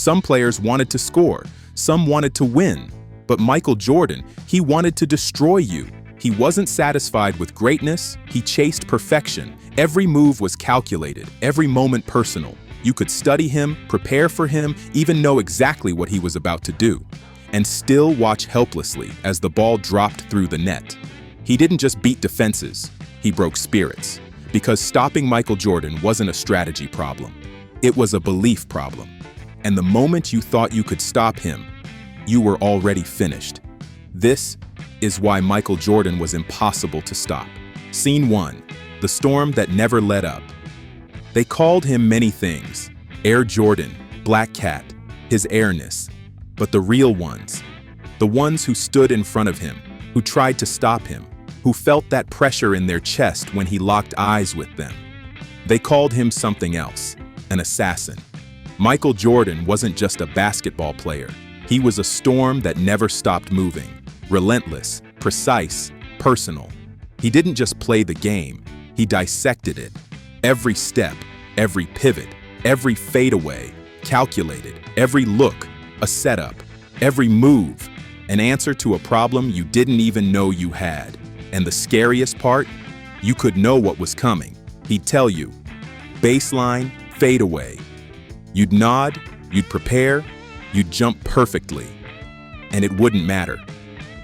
Some players wanted to score, some wanted to win. But Michael Jordan, he wanted to destroy you. He wasn't satisfied with greatness, he chased perfection. Every move was calculated, every moment personal. You could study him, prepare for him, even know exactly what he was about to do, and still watch helplessly as the ball dropped through the net. He didn't just beat defenses, he broke spirits. Because stopping Michael Jordan wasn't a strategy problem. It was a belief problem. And the moment you thought you could stop him, you were already finished. This is why Michael Jordan was impossible to stop. Scene 1. The storm that never let up. They called him many things. Air Jordan, Black Cat, his airness. But the real ones, the ones who stood in front of him, who tried to stop him, who felt that pressure in their chest when he locked eyes with them. They called him something else, an assassin. Michael Jordan wasn't just a basketball player. He was a storm that never stopped moving, relentless, precise, personal. He didn't just play the game, he dissected it. Every step, every pivot, every fadeaway, calculated, every look, a setup, every move, an answer to a problem you didn't even know you had. And the scariest part, you could know what was coming. He'd tell you, baseline, fadeaway. You'd nod, you'd prepare, you'd jump perfectly, and it wouldn't matter.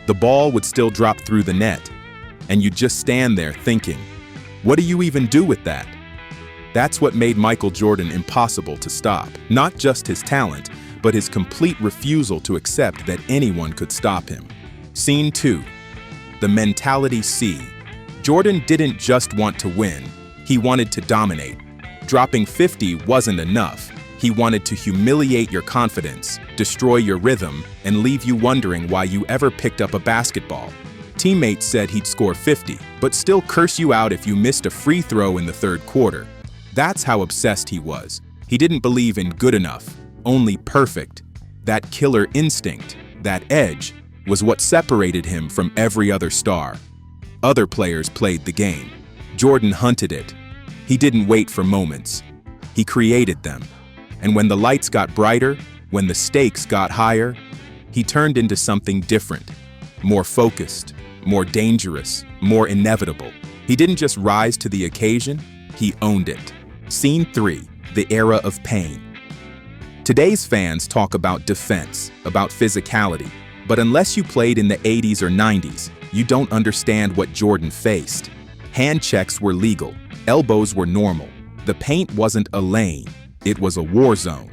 The ball would still drop through the net, and you'd just stand there thinking, what do you even do with that? That's what made Michael Jordan impossible to stop. Not just his talent, but his complete refusal to accept that anyone could stop him. Scene 2. The mentality C. Jordan didn't just want to win, he wanted to dominate. Dropping 50 wasn't enough. He wanted to humiliate your confidence, destroy your rhythm, and leave you wondering why you ever picked up a basketball. Teammates said he'd score 50, but still curse you out if you missed a free throw in the third quarter. That's how obsessed he was. He didn't believe in good enough, only perfect. That killer instinct, that edge, was what separated him from every other star. Other players played the game. Jordan hunted it. He didn't wait for moments. He created them. And when the lights got brighter, when the stakes got higher, he turned into something different, more focused, more dangerous, more inevitable. He didn't just rise to the occasion, he owned it. Scene 3, the era of pain. Today's fans talk about defense, about physicality, but unless you played in the 80s or 90s, you don't understand what Jordan faced. Hand checks were legal, elbows were normal. The paint wasn't a lane, it was a war zone.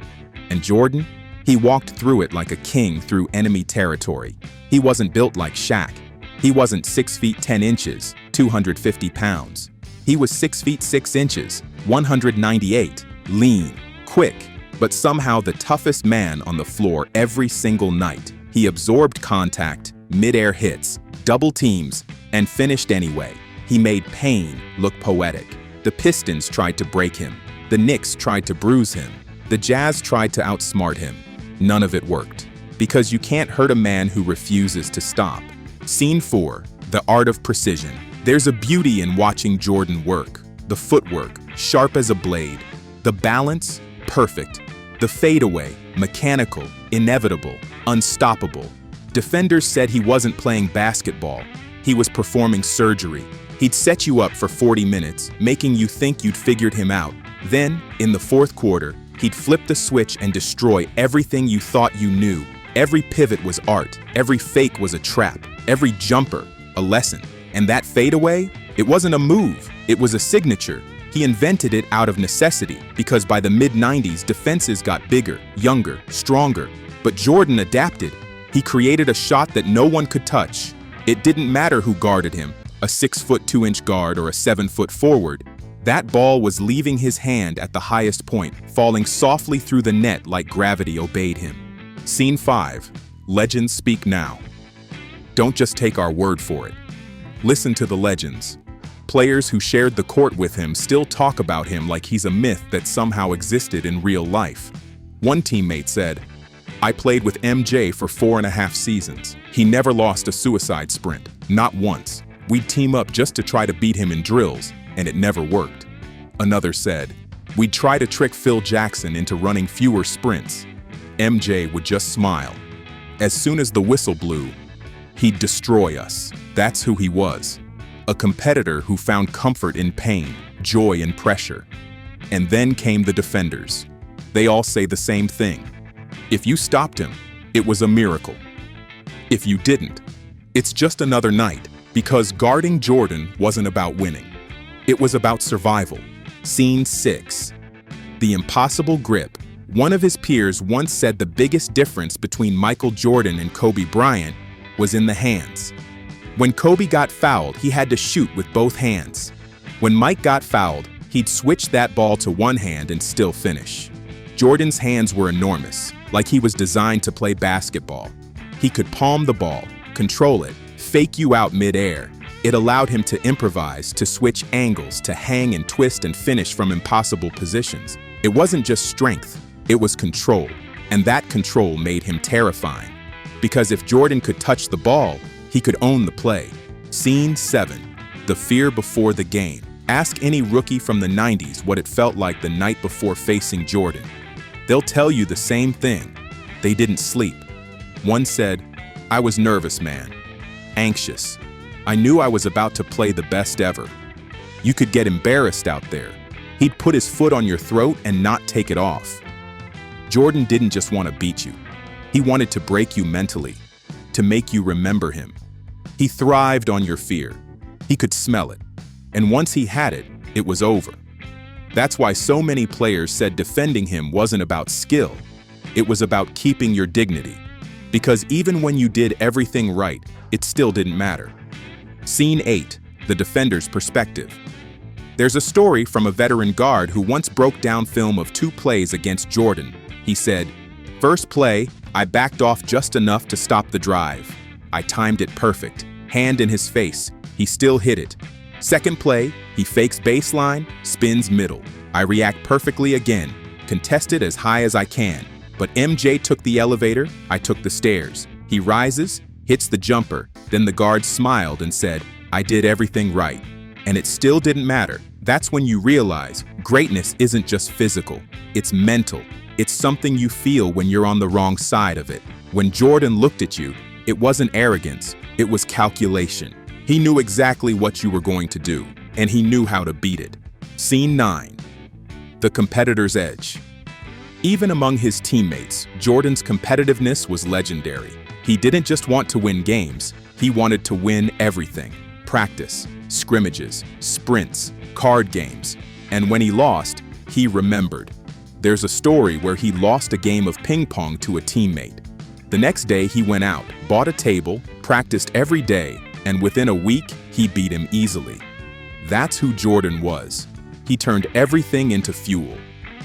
And Jordan? He walked through it like a king through enemy territory. He wasn't built like Shaq. He wasn't 6 feet 10 inches, 250 pounds. He was 6 feet 6 inches, 198, lean, quick, but somehow the toughest man on the floor every single night. He absorbed contact, mid-air hits, double teams, and finished anyway. He made pain look poetic. The Pistons tried to break him. The Knicks tried to bruise him. The Jazz tried to outsmart him. None of it worked. Because you can't hurt a man who refuses to stop. Scene 4, the art of precision. There's a beauty in watching Jordan work. The footwork, sharp as a blade. The balance, perfect. The fadeaway, mechanical, inevitable, unstoppable. Defenders said he wasn't playing basketball. He was performing surgery. He'd set you up for 40 minutes, making you think you'd figured him out. Then, in the fourth quarter, he'd flip the switch and destroy everything you thought you knew. Every pivot was art. Every fake was a trap. Every jumper, a lesson. And that fadeaway? It wasn't a move. It was a signature. He invented it out of necessity because by the mid-90s, defenses got bigger, younger, stronger. But Jordan adapted. He created a shot that no one could touch. It didn't matter who guarded him, a 6-foot 2-inch guard or a 7-foot forward. That ball was leaving his hand at the highest point, falling softly through the net like gravity obeyed him. Scene 5. Legends speak now. Don't just take our word for it. Listen to the legends. Players who shared the court with him still talk about him like he's a myth that somehow existed in real life. One teammate said, "I played with MJ for 4.5 seasons. He never lost a suicide sprint, not once. We'd team up just to try to beat him in drills, and it never worked." Another said, "We'd try to trick Phil Jackson into running fewer sprints. MJ would just smile. As soon as the whistle blew, he'd destroy us. That's who he was. A competitor who found comfort in pain, joy in pressure. And then came the defenders. They all say the same thing. If you stopped him, it was a miracle. If you didn't, it's just another night, because guarding Jordan wasn't about winning. It was about survival. Scene 6. The impossible grip. One of his peers once said the biggest difference between Michael Jordan and Kobe Bryant was in the hands. When Kobe got fouled, he had to shoot with both hands. When Mike got fouled, he'd switch that ball to one hand and still finish. Jordan's hands were enormous, like he was designed to play basketball. He could palm the ball, control it, fake you out mid-air. It allowed him to improvise, to switch angles, to hang and twist and finish from impossible positions. It wasn't just strength, it was control. And that control made him terrifying. Because if Jordan could touch the ball, he could own the play. Scene 7. The fear before the game. Ask any rookie from the 90s what it felt like the night before facing Jordan. They'll tell you the same thing. They didn't sleep. One said, "I was nervous, man. Anxious. I knew I was about to play the best ever." You could get embarrassed out there. He'd put his foot on your throat and not take it off. Jordan didn't just want to beat you. He wanted to break you mentally, to make you remember him. He thrived on your fear. He could smell it. And once he had it, it was over. That's why so many players said defending him wasn't about skill. It was about keeping your dignity. Because even when you did everything right, it still didn't matter. Scene 8. The defender's perspective. There's a story from a veteran guard who once broke down film of 2 plays against Jordan. He said, "First play, I backed off just enough to stop the drive. I timed it perfect. Hand in his face. He still hit it. Second play, he fakes baseline, spins middle. I react perfectly again, contested as high as I can. But MJ took the elevator, I took the stairs. He rises, hits the jumper, then the guard smiled and said, I did everything right. And it still didn't matter. That's when you realize greatness isn't just physical, it's mental. It's something you feel when you're on the wrong side of it. When Jordan looked at you, it wasn't arrogance, it was calculation. He knew exactly what you were going to do, and he knew how to beat it. Scene 9. The competitor's edge. Even among his teammates, Jordan's competitiveness was legendary. He didn't just want to win games, he wanted to win everything. Practice, scrimmages, sprints, card games. And when he lost, he remembered. There's a story where he lost a game of ping pong to a teammate. The next day he went out, bought a table, practiced every day, and within a week, he beat him easily. That's who Jordan was. He turned everything into fuel.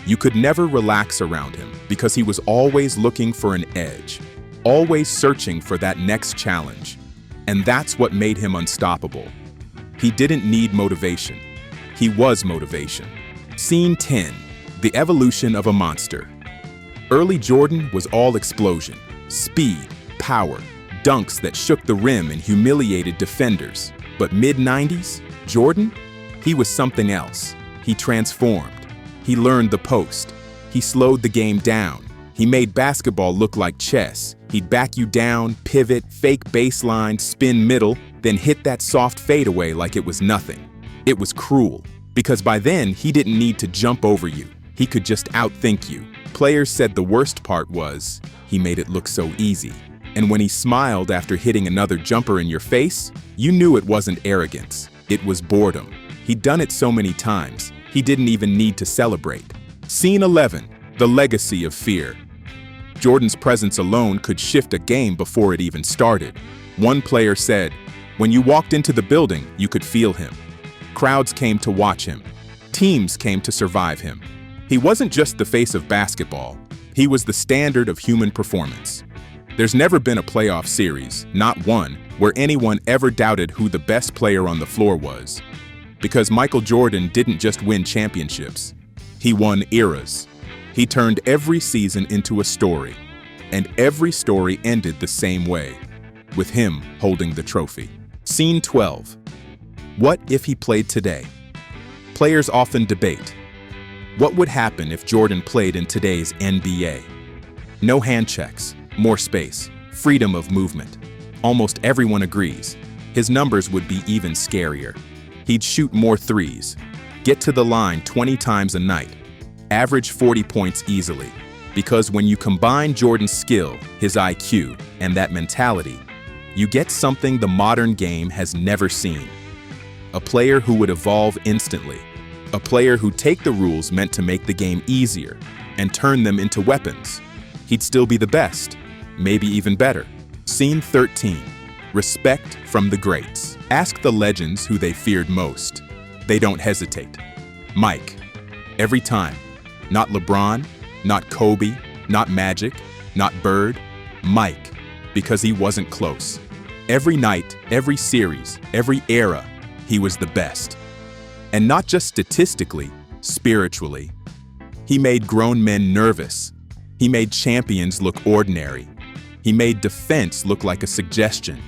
You could never relax around him because he was always looking for an edge, always searching for that next challenge. And that's what made him unstoppable. He didn't need motivation. He was motivation. Scene 10. The evolution of a monster. Early Jordan was all explosion, speed, power, dunks that shook the rim and humiliated defenders. But mid-90s, Jordan? He was something else. He transformed. He learned the post. He slowed the game down. He made basketball look like chess. He'd back you down, pivot, fake baseline, spin middle, then hit that soft fadeaway like it was nothing. It was cruel, because by then he didn't need to jump over you. He could just outthink you. Players said the worst part was, he made it look so easy. And when he smiled after hitting another jumper in your face, you knew it wasn't arrogance. It was boredom. He'd done it so many times, he didn't even need to celebrate. Scene 11. The legacy of fear. Jordan's presence alone could shift a game before it even started. One player said, when you walked into the building, you could feel him. Crowds came to watch him. Teams came to survive him. He wasn't just the face of basketball. He was the standard of human performance. There's never been a playoff series, not one, where anyone ever doubted who the best player on the floor was. Because Michael Jordan didn't just win championships. He won eras. He turned every season into a story. And every story ended the same way, with him holding the trophy. Scene 12. What if he played today? Players often debate. What would happen if Jordan played in today's NBA? No hand checks, more space, freedom of movement. Almost everyone agrees. His numbers would be even scarier. He'd shoot more threes, get to the line 20 times a night, average 40 points easily. Because when you combine Jordan's skill, his IQ, and that mentality, you get something the modern game has never seen. A player who would evolve instantly. A player who'd take the rules meant to make the game easier and turn them into weapons. He'd still be the best, maybe even better. Scene 13. Respect from the greats. Ask the legends who they feared most. They don't hesitate. Mike. Every time. Not LeBron, not Kobe, not Magic, not Bird. Mike. Because he wasn't close. Every night, every series, every era, he was the best. And not just statistically, spiritually. He made grown men nervous. He made champions look ordinary. He made defense look like a suggestion.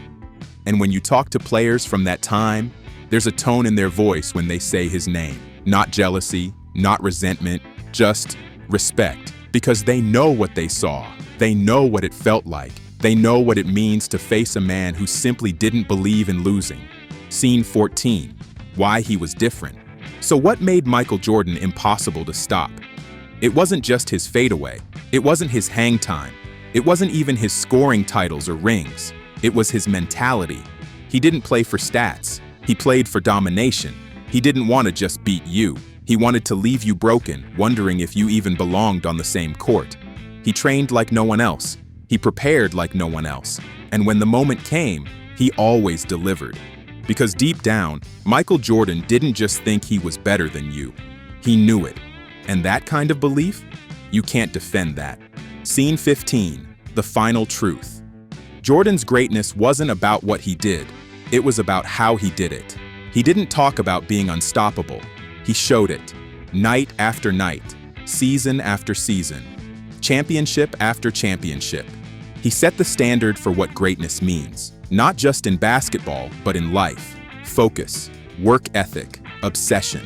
And when you talk to players from that time, there's a tone in their voice when they say his name. Not jealousy, not resentment, just respect. Because they know what they saw. They know what it felt like. They know what it means to face a man who simply didn't believe in losing. Scene 14. Why he was different. So what made Michael Jordan impossible to stop? It wasn't just his fadeaway. It wasn't his hang time. It wasn't even his scoring titles or rings. It was his mentality. He didn't play for stats. He played for domination. He didn't want to just beat you. He wanted to leave you broken, wondering if you even belonged on the same court. He trained like no one else. He prepared like no one else. And when the moment came, he always delivered. Because deep down, Michael Jordan didn't just think he was better than you. He knew it. And that kind of belief? You can't defend that. Scene 15. The final truth. Jordan's greatness wasn't about what he did. It was about how he did it. He didn't talk about being unstoppable. He showed it. Night after night. Season after season. Championship after championship. He set the standard for what greatness means. Not just in basketball, but in life. Focus, work ethic, obsession.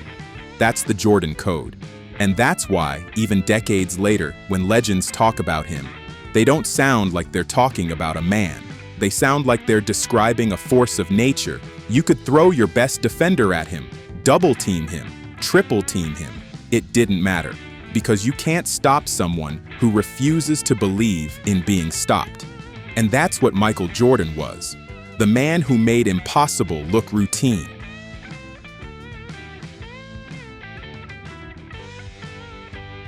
That's the Jordan code. And that's why, even decades later, when legends talk about him, they don't sound like they're talking about a man. They sound like they're describing a force of nature. You could throw your best defender at him, double team him, triple team him. It didn't matter. Because you can't stop someone who refuses to believe in being stopped. And that's what Michael Jordan was. The man who made impossible look routine.